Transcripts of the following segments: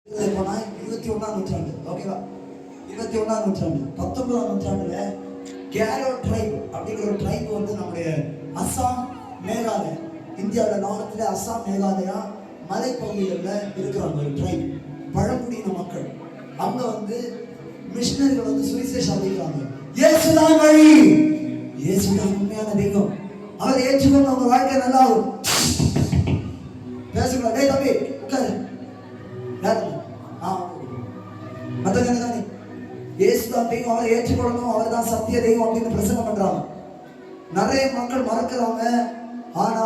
போனா 21ஆம் நூற்றாண்டு, ஓகேவா? 21ஆம் நூற்றாண்டு 19ஆம் நூற்றாண்டுல கேரோ ட்ரைப் அப்படிங்கிற ஒரு ட்ரைப் வந்து நம்முடைய அஸ்ஸாம், மேகாலயா, இந்தியாவில் நார்த்தில் அஸ்ஸாம், மேகாலயா மலைப்பகுதிகளில் இருக்கிறாங்க ஒரு ட்ரைப், பழங்குடியின மக்கள். அங்க வந்து மிஷினரிகள் வந்து சுவிசேஷம் அறிவிக்கிறாங்க. இயேசுதான் வழி, இயேசுதான் உண்மையான தெய்வம், அவர் ஏற்றுக்கொண்டு அவங்க வாழ்க்கை நல்லா ஆகும். பேசுகிறார், டேய் தம்பி உட்காரு, இயேசுதான் தெய்வம், அவரை ஏற்றுக்கொள்ளணும், அவர் தான் சத்திய தெய்வம் அப்படின்னு பிரசங்கம் பண்றாங்க. நிறைய மக்கள் மறக்கிறாங்க. ஆனா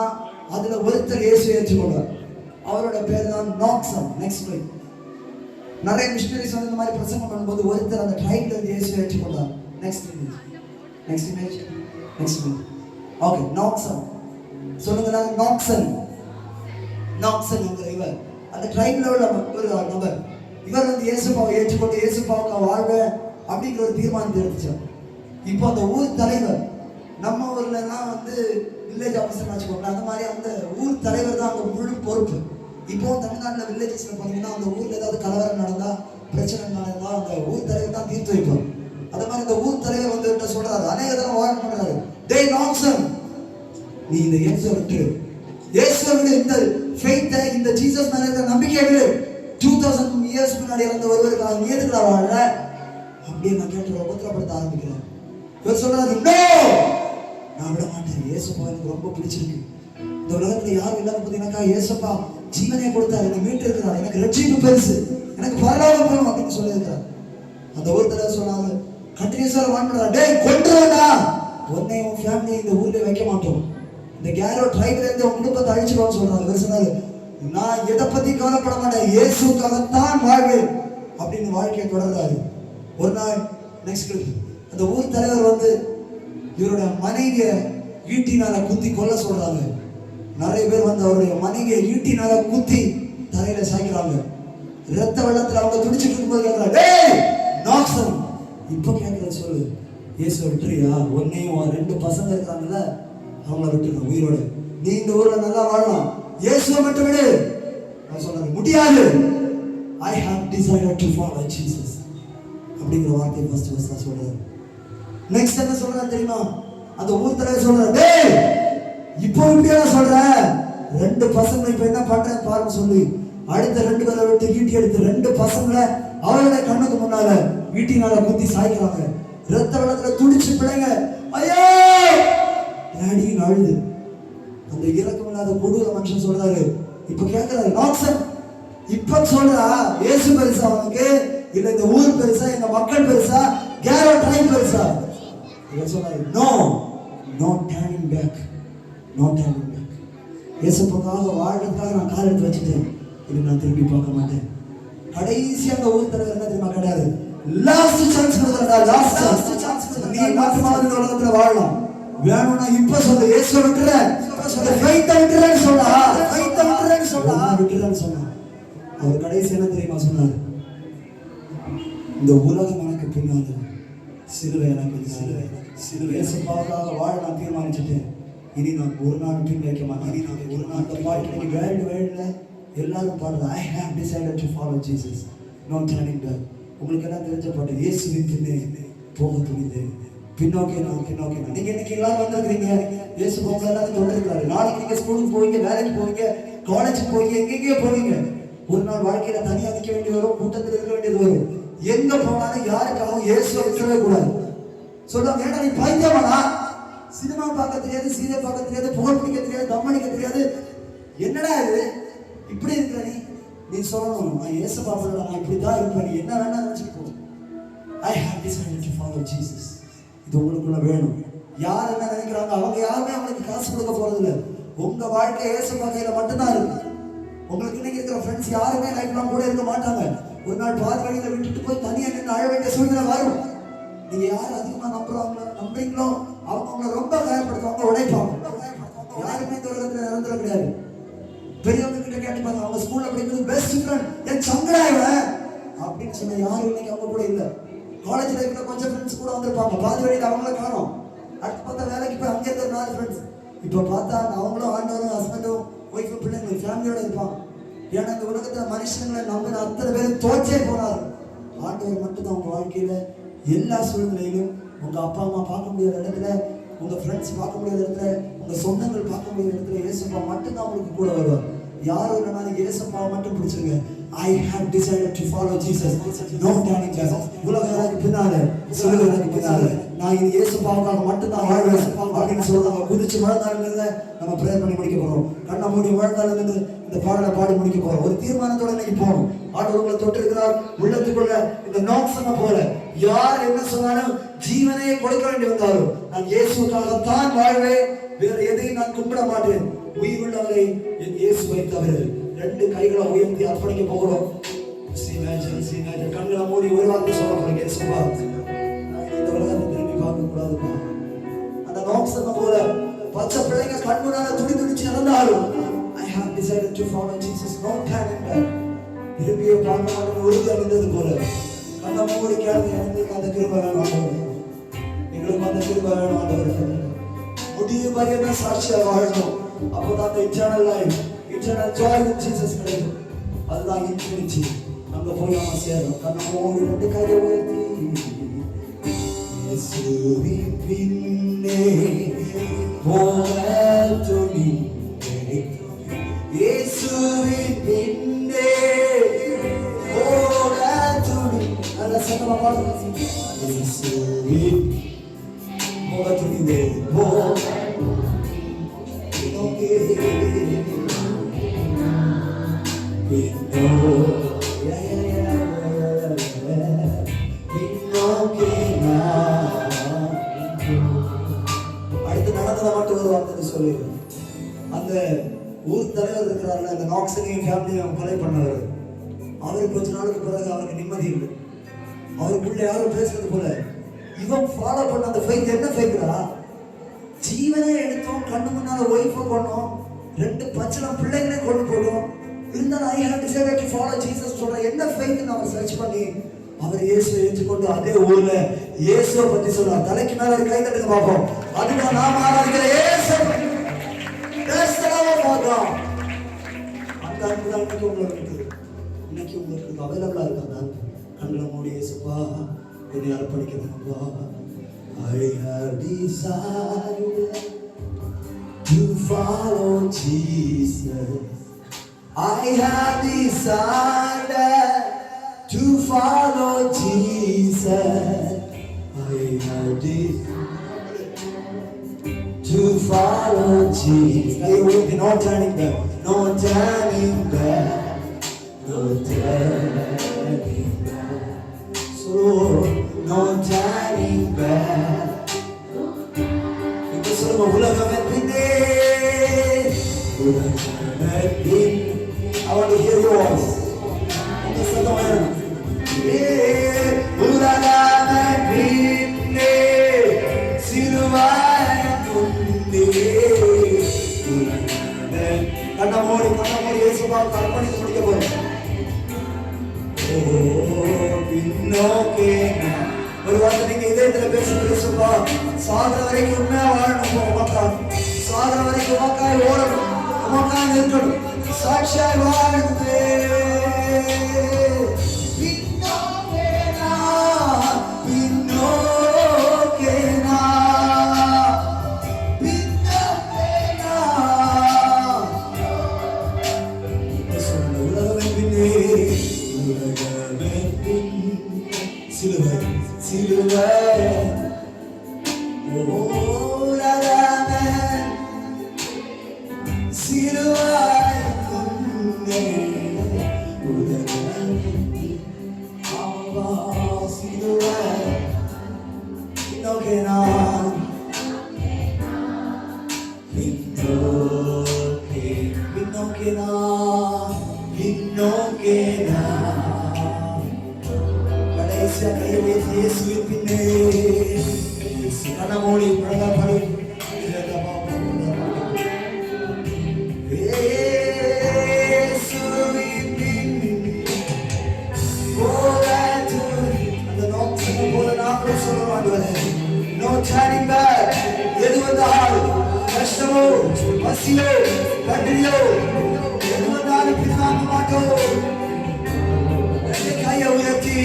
அதுல ஒருத்தர் இயேசு ஏற்றுக்கொள்றார். அவரோட பேர் தான் நாக்சன். நெக்ஸ்ட் வீக் நிறைய மிஷனரிஸ் வந்து இந்த மாதிரி பிரசங்கம் பண்ணும்போது ஒருத்தர் அந்த ட்ரைப்ல இருந்து இயேசு ஏற்றுக்கொண்டார். Next image. ஓகே, நாக்சன் சொல்லுங்க. நாக்சன் இவர் அந்த ட்ரைப்ல உள்ள ஒரு நபர். இவர் வந்து இயேசுப்பாவை ஏற்றுக்கொண்டு இயேசுப்பாவுக்கு வாழ்வேன் அப்படிங்கிற ஒரு தீர்மானத்தை எடுத்துச்சார். இப்போ அந்த ஊர் தலைவர், நம்ம ஊர்ல எல்லாம் வந்து வில்லேஜ் ஆஃபீஸர் வச்சுக்கோங்க, அந்த மாதிரி அந்த ஊர் தலைவர் தான் அந்த முழு பொறுப்பு. இப்போ தமிழ்நாட்டில் வில்லேஜஸ்ல பார்த்தீங்கன்னா அந்த ஊர்ல ஏதாவது கலவரம் நடந்தா, பிரச்சனை நடந்தா அந்த ஊர் தலைவர் தான் தீர்த்து வைப்பார். அதே மாதிரி இந்த ஊர் தலைவர் வந்து சொல்றாரு, அநேக தடவை வார்ன் பண்றாரு, டேய் நாக்சன், நீ இந்த இயேசுவை விட்டு, இயேசுவை விடு, இந்த ஃபெய்த்தை, இந்த ஜீசஸ் மேல இருக்கிற நம்பிக்கை விடு. 2000 இயர்ஸ் முன்னாடி இருந்த ஒருவருக்காக நீ எதுக்குடா வாழ அப்படியே நான் கேட்டு உபத்திரப்படுத்த ஆரம்பிக்கிறேன். இவர் சொல்றாரு, நோ, நான் விட மாட்டேன், இயேசுப்பா எனக்கு ரொம்ப பிடிச்சிருக்கு, இந்த உலகத்துல யாரும் இல்லாத போது எனக்கா இயேசுப்பா ஜீவனையை கொடுத்தாரு, எனக்கு மீட்டு இருக்கிறார், எனக்கு ரட்சிப்பு பெருசு, எனக்கு பரலோகம் போகணும் அப்படின்னு சொல்லியிருக்கிறார். அந்த ஒரு தடவை சொன்னாங்க, கண்டினியூஸா வான் பண்றாரு, டேய் கொன்றுடா, உன்னை உன் ஃபேமிலி இந்த ஊர்ல வைக்க மாட்டோம், இந்த கேரோ ட்ரைப்ல இருந்து உன் குடும்பத்தை அழிச்சிடுவான்னு சொல்றாங்க. இவர் சொன்னாரு, நான் எதை பத்தி கவலைப்பட மாட்டேன், இயேசுக்காகத்தான் வாழ்வேன் அப்படின்னு வாழ்க்கையை தொடர்றாரு. ஒரு நாள் நெக்ஸ்ட் அந்த ஊர் தலைவர் வந்து இவருடைய மனைவியை ஈட்டினால குத்தி கொல்ல சொல்றாங்க. நிறைய பேர் வந்து அவருடைய மனைவியை ஈட்டினால குத்தி தலையில சாய்க்கிறாங்க. ரத்த வெள்ளத்துல அவங்க துடிச்சிட்டு இருக்கும்போது கேட்கிறாங்க, டேய் நாக்சன், இப்ப கேட்கிற சொல்லு, இயேசு விட்டுறியா? உன்னையும் 2 பசங்க இருக்காங்கல்ல, அவங்கள விட்டுருங்க உயிரோட, நீ இந்த ஊர்ல நல்லா வாழலாம், இயேசுவை மட்டும் விடு. நான் சொன்னது முடியாது, I have decided to follow Jesus அப்படிங்கிற வார்த்தையை ஃபர்ஸ்ட் சொல்றாரு. நெக்ஸ்ட் என்ன சொல்றாரு தெரியுமா? அந்த ஊர் தலைவர் சொல்றாரு, டேய் இப்போ இப்படியா சொல்ற, 2 பசங்க இப்ப என்ன பண்றேன் பாருங்க சொல்லி அடுத்த 2 பேரை விட்டு ஈட்டி எடுத்து 2 பசங்களை அவருடைய கண்ணுக்கு முன்னால ஈட்டினால குத்தி சாய்க்கிறாங்க. ரத்த வெள்ளத்துல துடிச்சு பிள்ளைங்க ஐயோ டாடின்னு அழுது. அந்த இறக்கம் இல்லாத கொடூர மனுஷன் சொல்றாரு, இப்ப கேட்கிறாரு, நாக்சன் இப்ப சொல்றா இயேசு பெருசா அவனுக்கு, இல்ல இந்த ஊர் பெருசா, இந்த மக்கள் பெருசா, கேரோ ட்ரைப் பெருசா? இவர் சொன்னாரு, நோ டர்னிங் பேக். இயேசுக்காக வாழ்றதுக்காக நான் கால் எடுத்து வச்சுட்டேன், இது நான் திரும்பி பார்க்க மாட்டேன். கடைசி அந்த ஊர் தலைவர் என்ன தெரியுமா கிடையாது, லாஸ்ட் சான்ஸ் கொடுக்குறா, லாஸ்ட் சான்ஸ். நீ மாற்றமாக இந்த உலகத்துல வாழலாம், வேணும்னா இப்ப சொல்லு, இயேசுவை விட்டுறேன், ஃபெய்த்தை விட்டுறேன்னு சொன்னா. அவர் கடைசி என்ன தெரியுமா சொன்னார், இந்த உலகம் எனக்கு பின்னால, சிலுவை எனக்கு சிலுவை. இயேசுக்காக வாழ நான் தீர்மானிச்சுட்டேன், இனி நான் ஒரு நாள் பின் வைக்க மாட்டேன். இனி நான் ஒரு நாள் அந்த பாட்டு வேர்ல்டுல எல்லாரும் பாடுறது, I have decided to follow Jesus, no turning back. உங்களுக்கு எல்லாம் தெரிஞ்ச பாட்டு, இயேசுவின் பின்னே போக துணிந்தேன், பின்னோக்கி நான். நீங்க இன்னைக்கு எல்லாரும் வந்திருக்கிறீங்க, இயேசு உங்களை எல்லாரும் தொடர்கிறாரு. நாளைக்கு நீங்க ஸ்கூலுக்கு போவீங்க, வேலைக்கு போவீங்க, காலேஜுக்கு போவீங்க, எங்கெங்கேயோ போவீங்க. ஒரு நாள் வாழ்க்கையில தனியா நிற்க வேண்டியது வரும், கூட்டத்தில் இருக்க வேண்டியது வரும். எங்க போனாலும் யாருக்காகவும் இயேசுவை விட்டுறவே கூடாது. சொல்லுவாங்க, ஏன்னா நீ பைத்தியமானா, சினிமா பார்க்க தெரியாது, சீரியல் பார்க்க தெரியாது, புகழ் பிடிக்க தெரியாது, தம்மடிக்க தெரியாது, என்னடா இது இப்படி இருக்கிற நீ சொல்லணும், நான் இயேசு பாப்பல, நான் இப்படிதான் இருப்பேன், நீ என்ன வேணா நினைச்சுக்கோ. I have decided to follow Jesus. இது உங்களுக்குள்ள வேணும். யார் என்ன நினைக்கிறாங்க, அவங்க யாருமே அவங்களுக்கு காசு கொடுக்க போறது இல்லை. உங்க வாழ்க்கை இயேசு கையில மட்டும்தான் இருக்கு. உங்களுக்கு இன்னைக்கு இருக்கிற ஃப்ரெண்ட்ஸ் யாருமே லைஃப்லாம் கூட இருக்க மாட்டாங்க. ஒரு நாள் பாதி வழியில விட்டுட்டு போய் தனியா நின்று அழ வேண்டிய சூழ்நிலை வரும். நீங்க யார் அதிகமா நம்புறீங்களோ அவங்க அவங்களை ரொம்ப காயப்படுத்துவாங்க, உடைப்பாங்க. யாருமே இந்த உலகத்துல நிரந்தர கிடையாது. பெரியவங்க கிட்ட கேட்டு பாருங்க, அவங்க ஸ்கூல்ல படிக்கிறது பெஸ்ட் ஃப்ரெண்ட், என் சங்கராயவன் அப்படின்னு சொன்ன யாரும் இன்னைக்கு அவங்க கூட இல்லை. காலேஜ் லைஃப்ல கொஞ்சம் ஃப்ரெண்ட்ஸ் கூட வந்திருப்பாங்க, பாதி வழியில அவங்கள காணோம். அடுத்து பார்த்தா வேலைக்கு போய் அங்கே இருந்த 4 ஃப்ரெண்ட்ஸ், இப்போ பார்த்தா அவங்களும் ஆண்டவரும் ஹஸ்பண்டும் ஒய்ஃபும் பிள்ளைங்களும் ஃபேமிலியோட இருப்பாங்க. ஏன்னா இந்த உலகத்துல மனுஷங்களை நம்பின அத்தனை பேரும் தோற்றே போனாரு. ஆண்டவர் மட்டும்தான் உங்க வாழ்க்கையில எல்லா சூழ்நிலையிலும், உங்க அப்பா அம்மா பார்க்க முடியாத இடத்துல, உங்க ஃப்ரெண்ட்ஸ் பார்க்க முடியாத இடத்துல, உங்க சொந்தங்கள் பார்க்க முடியாத இடத்துல இயேசுப்பா மட்டும்தான் உங்களுக்கு கூட வருவார். யாரும் இல்லைனாலும் இயேசுப்பாவை மட்டும் பிடிச்சிருங்க. I have decided to follow Jesus. No turning back. உலகம் எனக்கு பின்னால, சிலுவை எனக்கு பின்னால, நான் இது இயேசுப்பாவுக்காக மட்டும்தான் வாழ்வேன் அப்படின்னு சொல்றாங்க. குதிச்சு வாழ்ந்தாலிருந்து நம்ம ப்ரேயர் பண்ணி முடிக்க போறோம். கண்ணை மூடி வாழ்ந்தாலிருந்து இந்த பாடலை பாடி முடிக்க போறோம். ஒரு தீர்மானத்தோட இன்னைக்கு போகணும். ஆண்டவர் உங்களை தொட்டிருக்கிறார். உள்ளத்துக்குள்ள இந்த நோட்ஸ் போல யார் என்ன சொன்னாலும் ஜீவனையை கொடுக்க வேண்டி வந்தாலும் நான் இயேசுக்காகத்தான் வாழ்வேன், வேற எதையும் நான் கும்பிட மாட்டேன். உயிர் உள்ளவரை என் இயேசுவை தவிர. ரெண்டு கைகளை உயர்த்தி அர்ப்பணிக்க போகிறோம். கண்களை மூடி ஒரு வார்த்தை சொல்ல போறீங்க. இயேசுவா, நான் இந்த உலகத்தை திரும்பி பார்க்க கூடாதுப்பா. அந்த நோக்கம் போல பச்சை பிள்ளைங்க கண் முன்னால துடி துடிச்சு நடந்தாலும் I have decided to follow Jesus. No turning back. திரும்பிய பார்க்க மாட்டேன் உறுதி அடைந்தது போல கண்ணை மூடி கேளுங்க. எங்களுக்கு அந்த கிருபை வேணும் ஆண்டவரே, எங்களுக்கு அந்த கிருபை வேணும் ஆண்டவரே. முடிவு பரியந்த சாட்சியா வாழணும். அப்போதான் அந்த eternal life, eternal joy with Jesus கிடைக்கும். அதுதான் இன்ஃபினிட்டி. அங்க போய் நாம சேரணும். கண்ணை மூடி ரெண்டு கையை உயர்த்தி இயேசுவின் பின்னே போக துணி, இயேசுவின் பின்னே போக துணி. நல்ல சத்தமா பாடுங்க. இயேசுவின் போக துணிந்தே போக அடுத்து நடந்ததை மட்டும் ஒரு வார்த்தை சொல்லு. அந்த ஊர் தலைவர் இருக்கிறாருல, அந்த நாக்ஸனையும் ஃபேமிலியும் கொலை பண்ணவர், அவருக்கு கொஞ்ச நாளுக்கு பிறகு அவருக்கு நிம்மதி இல்லை. அவருக்குள்ள யாரும் பேசுறது போல இவன் ஃபாலோ பண்ண அந்த ஃபைட் என்ன ஃபைட்ரா? ஜீவனே எடுத்தோம், கண்ணு முன்னால ஒய்ஃபை கொண்டோம், ரெண்டு பச்சளம் பிள்ளைங்களே கொண்டு போட்டோம். இருந்தாலும் I have decided to follow Jesus சொல்ற என்ன ஃபைட்னு அவர் சர்ச் பண்ணி அவர் இயேசுவை ஏற்றுக்கொண்டு அதே ஊர்ல இயேசுவை பத்தி சொல்றார். தலைக்கு மேல ஒரு கை தட்டுங்க பார்ப்போம். அதுதான் நாம ஆராதிக்கிற இயேசு. அந்த அன்பு தான் இன்னைக்கு உங்களுக்கு இருக்குது. இன்னைக்கு உங்களுக்கு அவைலபிளா இருக்கு அந்த அன்பு. கண்களை மூடி இயேசுப்பா என்னை அர்ப்பணிக்கிறேன்ப்பா. I have decided to follow Jesus. I have decided to follow Jesus. I have decided to follow Jesus. Now you will be no turning back, no turning back, no turning back. So no turning back. Because of the உலகமே பின்னே, உலகமே பின்னே. I want to hear your voice. இந்த சத்தம் வேணும். உலகமே பின்னே, சிலுவாய் முன்னே. கண்ணை மூடி இயேசுவுக்கு அர்ப்பணித்து முடிக்க போறோம். பின்னோக்கே ஒரு வார்த்தை நீங்க இதயத்துல பேசுவா. சாகர வரைக்கும் உண்மையா வாழணும். உமக்காக சாகர வரைக்கும் உமக்காய் ஓடணும், உமக்காய் நிற்கணும், சாட்சியாய் வாழ்ந்து. No turning back. எது வந்தாலும் கஷ்டமோ பசியோ கண்டியோ எது வந்தாலும் பின்வாங்க மாட்டோம். பார்க்கவும் கையை உயர்த்தி